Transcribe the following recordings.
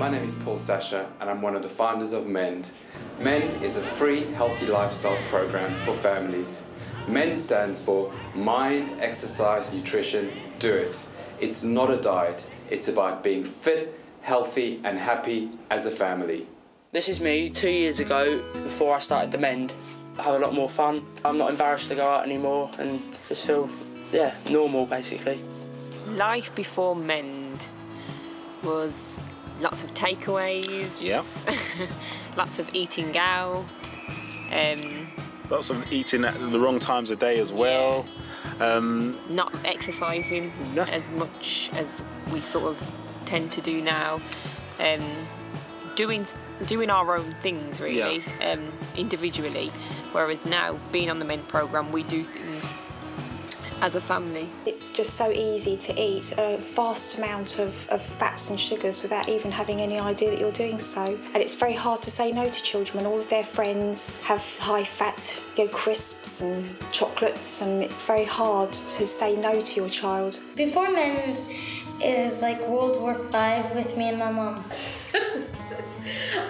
My name is Paul Sasha and I'm one of the founders of MEND. MEND is a free healthy lifestyle program for families. MEND stands for Mind, Exercise, Nutrition, Do It. It's not a diet, it's about being fit, healthy and happy as a family. This is me 2 years ago before I started the MEND. I have a lot more fun. I'm not embarrassed to go out anymore and just feel, normal basically. Life before MEND was lots of takeaways. Yeah. Lots of eating out. Lots of eating at the wrong times of day as well. Not exercising as much as we sort of tend to do now. Doing our own things really, individually. Whereas now, being on the MEND programme, we do things as a family. It's just so easy to eat a vast amount of fats and sugars without even having any idea that you're doing so. And it's very hard to say no to children when all of their friends have high-fat crisps and chocolates, and it's very hard to say no to your child. Before MEND, it was like World War V with me and my mum.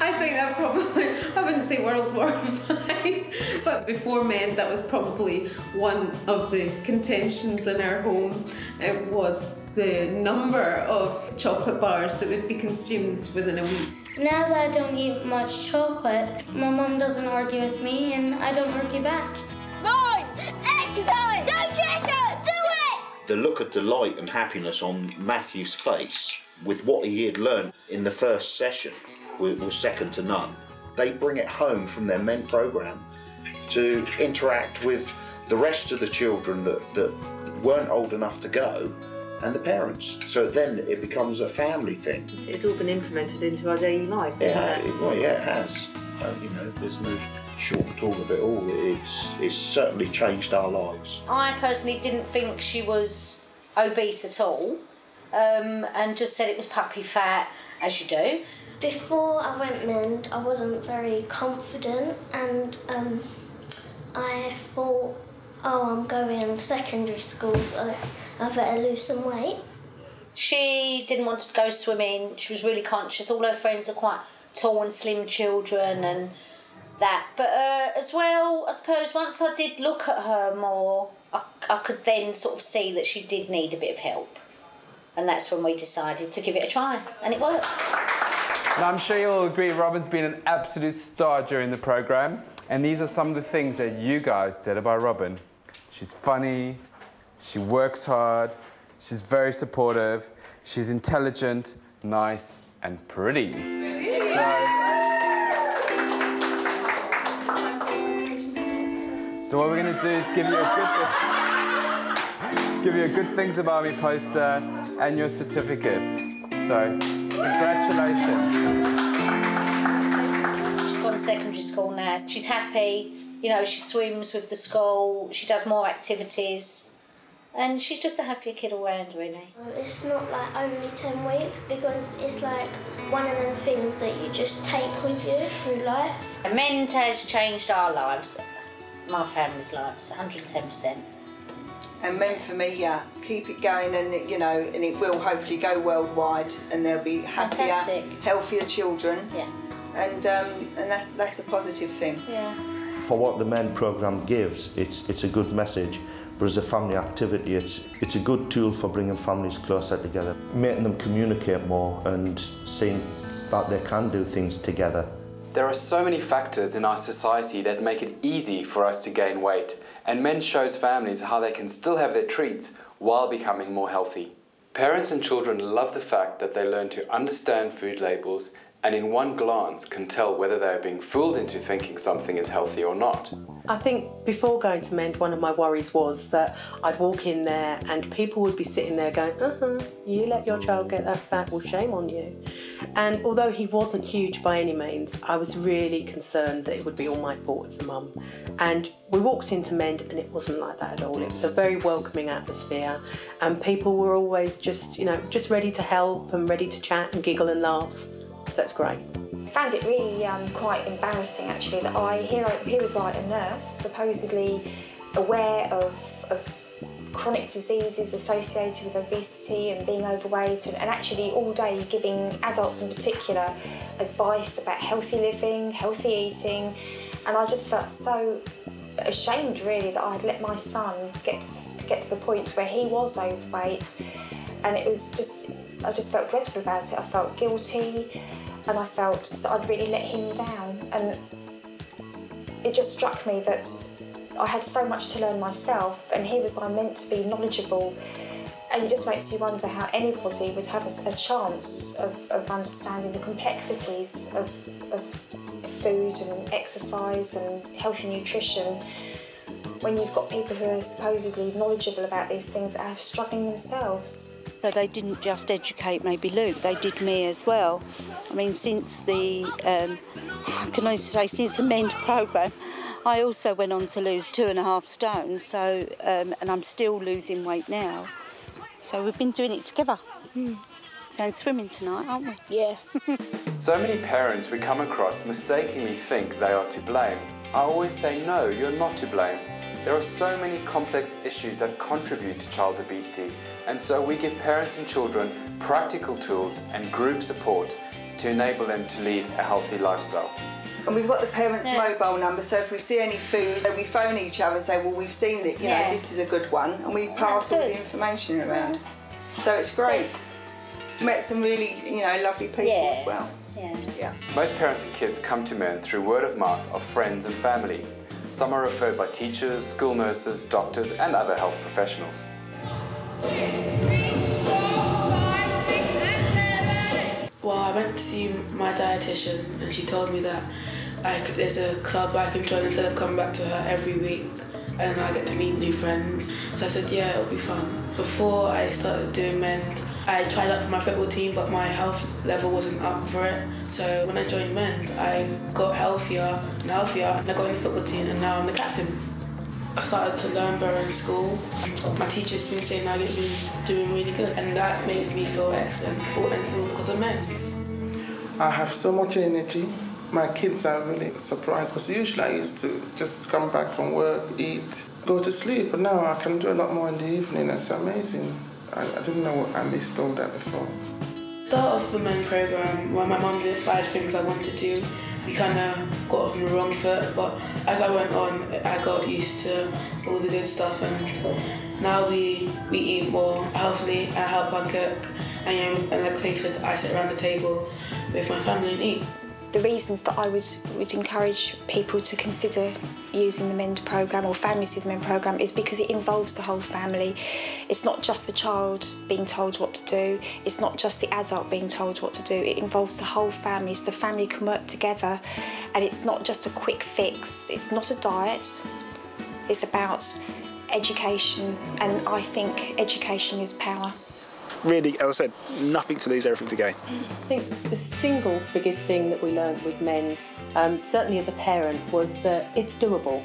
I think that probably, I wouldn't say World War V, but before MEND that was probably one of the contentions in our home. It was the number of chocolate bars that would be consumed within a week. Now that I don't eat much chocolate, my mum doesn't argue with me and I don't argue back. Mind, exercise, nutrition, do it! The look of delight and happiness on Matthew's face with what he had learned in the first session was second to none. They bring it home from their MEND programme to interact with the rest of the children that weren't old enough to go and the parents. So then it becomes a family thing. It's all been implemented into our daily life. It has. There's no short at all of it all. It's certainly changed our lives. I personally didn't think she was obese at all, and just said it was puppy fat, as you do. Before I went MEND, I wasn't very confident, and I thought, I'm going secondary school, so I better lose some weight. She didn't want to go swimming. She was really conscious. All her friends are quite tall and slim children and that. But as well, I suppose once I did look at her more, I could then sort of see that she did need a bit of help. And that's when we decided to give it a try, and it worked. Now, I'm sure you'll agree Robin's been an absolute star during the programme, and these are some of the things that you guys said about Robin. She's funny, she works hard, she's very supportive, she's intelligent, nice and pretty. So what we're going to do is give you a good things about me poster and your certificate. So, congratulations. She's gone to secondary school now. She's happy, she swims with the school, she does more activities, and she's just a happier kid all round, really. It's not like only 10 weeks, because it's like one of them things that you just take with you through life. MEND has changed our lives, my family's lives, 110%. And MEND for me, keep it going, and and it will hopefully go worldwide, and there'll be happier, healthier children. Yeah. And that's a positive thing. Yeah. For what the MEND programme gives, it's a good message, but as a family activity, it's a good tool for bringing families closer together, making them communicate more and seeing that they can do things together. There are so many factors in our society that make it easy for us to gain weight, and MEND shows families how they can still have their treats while becoming more healthy. Parents and children love the fact that they learn to understand food labels and in one glance can tell whether they are being fooled into thinking something is healthy or not. I think before going to MEND, one of my worries was that I'd walk in there and people would be sitting there going, you let your child get that fat, well, shame on you. And although he wasn't huge by any means, I was really concerned that it would be all my fault as a mum. And we walked into MEND and it wasn't like that at all. It was a very welcoming atmosphere, and people were always just ready to help and ready to chat and giggle and laugh. So that's great. I found it really quite embarrassing actually that here was like a nurse supposedly aware of chronic diseases associated with obesity and being overweight, and actually all day giving adults in particular advice about healthy living, healthy eating, and I just felt so ashamed really that I'd let my son get to the point where he was overweight, and it was just, I just felt dreadful about it. I felt guilty and I felt that I'd really let him down, and it just struck me that I had so much to learn myself, and here was I meant to be knowledgeable, and it just makes you wonder how anybody would have a chance of understanding the complexities of food and exercise and healthy nutrition when you've got people who are supposedly knowledgeable about these things that are struggling themselves. So they didn't just educate maybe Luke, they did me as well. I mean, since the, since the MEND programme, I also went on to lose 2.5 stone, so, and I'm still losing weight now. So we've been doing it together. Going swimming tonight, aren't we? Yeah. So many parents we come across mistakenly think they are to blame. I always say, no, you're not to blame. There are so many complex issues that contribute to child obesity, and so we give parents and children practical tools and group support to enable them to lead a healthy lifestyle. And we've got the parents' mobile number, so if we see any food, we phone each other and say, well, we've seen it, you know, this is a good one, and we pass all the information around. So it's great. Met some really, lovely people as well. Yeah. Most parents and kids come to MEND through word of mouth of friends and family. Some are referred by teachers, school nurses, doctors and other health professionals. Well, I went to see my dietitian and she told me that there's a club I can join instead of coming back to her every week, and I get to meet new friends. So I said, yeah, it'll be fun. Before I started doing MEND, I tried out for my football team, but my health level wasn't up for it. So when I joined MEND, I got healthier and healthier, and I got in the football team, and now I'm the captain. I started to learn better in school. My teacher's been saying I've been doing really good, and that makes me feel excellent, and it's all because of MEND. I have so much energy. My kids are really surprised, because usually I used to just come back from work, eat, go to sleep, but now I can do a lot more in the evening. It's amazing. I didn't know I missed all that before. Start off the MEND programme, when my mum did 5 things I wanted to do, we kind of got off on the wrong foot, but as I went on, I got used to all the good stuff, and now we eat more healthily. I help her cook, and like Faith said, I sit around the table with my family and eat. The reasons that I would encourage people to consider using the MEND programme, or families with the MEND programme, is because it involves the whole family. It's not just the child being told what to do, it's not just the adult being told what to do, it involves the whole family, so the family can work together, and it's not just a quick fix, it's not a diet, it's about education, and I think education is power. Really, as I said, nothing to lose, everything to gain. I think the single biggest thing that we learned with MEND, certainly as a parent, was that it's doable.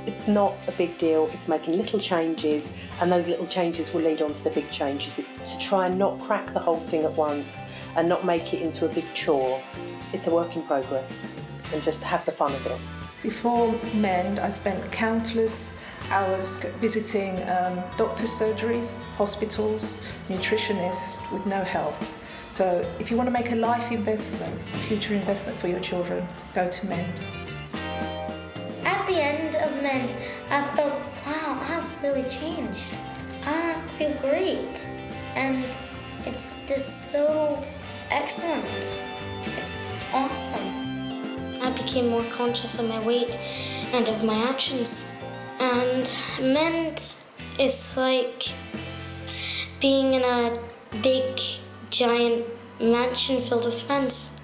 It's not a big deal, it's making little changes, and those little changes will lead on to the big changes. It's to try and not crack the whole thing at once and not make it into a big chore. It's a work in progress, and just have the fun of it. Before MEND, I spent countless hours visiting doctor's surgeries, hospitals, nutritionists with no help. So if you want to make a life investment, a future investment for your children, go to MEND. At the end of MEND, I felt, wow, I've really changed. I feel great. And it's just so excellent. It's awesome. I became more conscious of my weight and of my actions. And MEND is like being in a big, giant mansion filled with friends,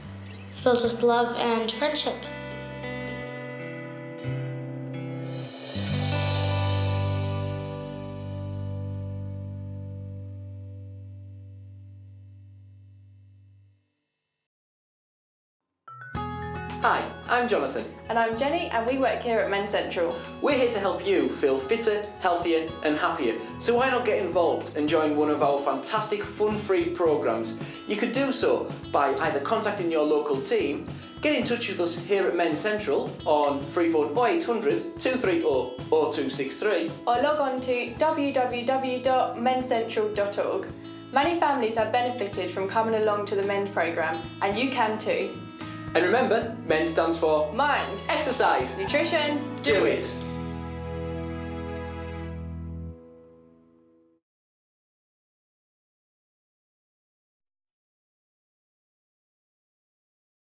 filled with love and friendship. Hi, I'm Jonathan. And I'm Jenny, and we work here at MEND Central. We're here to help you feel fitter, healthier and happier. So why not get involved and join one of our fantastic fun-free programmes? You could do so by either contacting your local team, get in touch with us here at MEND Central on free phone 0800 230 0263 or log on to www.mendcentral.org. Many families have benefited from coming along to the MEND programme, and you can too. And remember, MEND stands for Mind, Exercise, Nutrition, Do It.